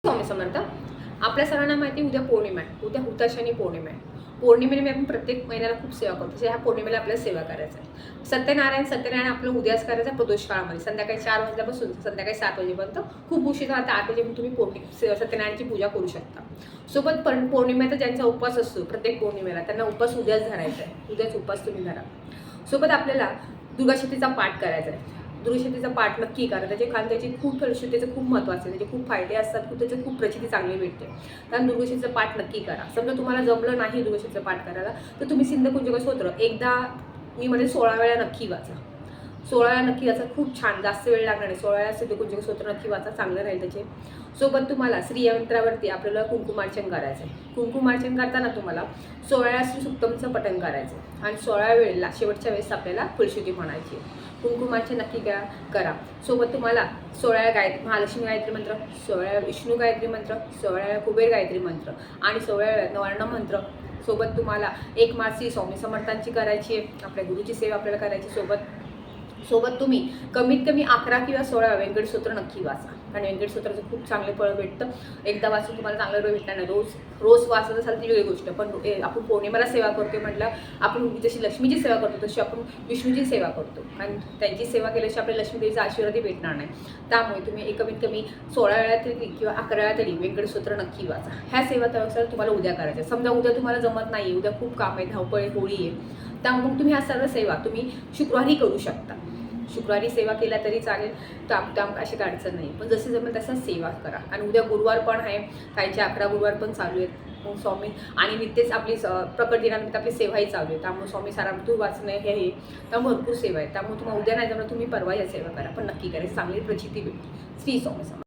स्वामी समर्थ. आपल्या सर्वांना माहिती उद्या पौर्णिमा आहे. उद्या हुताशनी पौर्णिमा आहे. पौर्णिमेने आपण प्रत्येक महिन्याला खूप सेवा करतो. ह्या पौर्णिमेला आपल्याला सेवा करायचं आहे. सत्यनारायण आपलं उद्याच करायचं प्रदोष काळामध्ये संध्याकाळी 4 वाजल्यापासून संध्याकाळी 7 वाजेपर्यंत खूप उशीर आता 8 वाजेपर्यंत तुम्ही सत्यनारायणची पूजा करू शकता. सोबत पौर्णिमेचा ज्यांचा उपवास असतो प्रत्येक पौर्णिमेला त्यांना उपवास उद्याच धरायचा आहे. उद्याच उपवास तुम्ही धरा. सोबत आपल्याला दुर्गाशक्तीचा पाठ करायचा आहे. दुर्गाशक्तीचा पाठ नक्की करा. त्याची खूप फलश्रुतीचं खूप महत्त्वाचं आहे. त्याचे खूप फायदे असतात. त्याची खूप प्रचिती चांगली भेटते. कारण दुर्गाशक्तीचा पाठ नक्की करा. समजा तुम्हाला जमलं नाही दुर्गाशक्तीचा पाठ करायला तर तुम्ही सिंधकुंजक स्तोत्र एकदा मी मध्ये 16 वेळा नक्की वाचा. 16 वेळा नक्की वाचा. खूप छान, जास्त वेळ लागणार नाही. 16 वेळा सिंधकुंजक स्तोत्र नक्की वाचा, चांगलं राहील त्याचे. सोबत तुम्हाला श्रीयंत्रावरती आपल्याला कुंकुमार्चन करायचं आहे. कुंकुमार्चन करताना तुम्हाला 16 वेळा श्री सुक्तमचं पठण करायचं आणि 16 वेळेला शेवटच्या वेळेस आपल्याला फुलश्रुती म्हणायची. कुंकुमार्चन नक्की करा. सोबत तुम्हाला 16 वेळा महालक्ष्मी गायत्री मंत्र, 16 वेळा विष्णू गायत्री मंत्र, 16 वेळा कुबेर गायत्री मंत्र आणि 16 वेळा नवर्ण मंत्र. सोबत तुम्हाला एक माळ स्वामी समर्थांची करायची आहे. आपल्या गुरुची सेवा आपल्याला करायची. सोबत तुम्ही कमीत कमी 11 किंवा 16 व्यंकट स्तोत्र नक्की वाचा. कारण व्यंकट स्तोत्राचं खूप चांगले फळ भेटतं. एकदा वाचून तुम्हाला चांगलं फळ भेटणार नाही. रोज वाचत असाल ती वेगळी गोष्ट. पण आपण पौर्णिमेला सेवा करतो म्हटलं, आपण जशी लक्ष्मीची सेवा करतो तशी आपण विष्णूची सेवा करतो. आणि त्यांची सेवा केल्याशिवाय आपल्या लक्ष्मीदेवीचा आशीर्वादही भेटणार नाही. त्यामुळे तुम्ही कमीत कमी 16 वेळा तरी किंवा 11 वेळा तरी व्यंकट स्तोत्र नक्की वाचा. ह्या सेवा तर तुम्हाला उद्या करायच्या. समजा उद्या तुम्हाला जमत नाही, उद्या खूप काम आहे, धावपळ आहे, होळी आहे, त्यामुळे तुम्ही ह्या सर्व सेवा तुम्ही शुक्रवारी करू शकता. शुक्रवारी सेवा केल्या तरी चालेल. अशी काय अडचण नाही. पण जसे जमेल तसा सेवा करा. आणि उद्या गुरुवार पण आहे. काहीचे 11 गुरुवार पण चालू आहेत. मग स्वामी आणि नित्यच आपली प्रकट दिनानिमित्त आपली सेवाही चालू आहे. त्यामुळे स्वामी सारामृत वाचणं हे त्यामुळे भरपूर सेवा आहे. त्यामुळे तुम्हाला उद्या नाही जमलं तुम्ही परवा या सेवा करा. पण नक्की करा. चांगली प्रचिती भेटेल. श्री स्वामी समर्थ.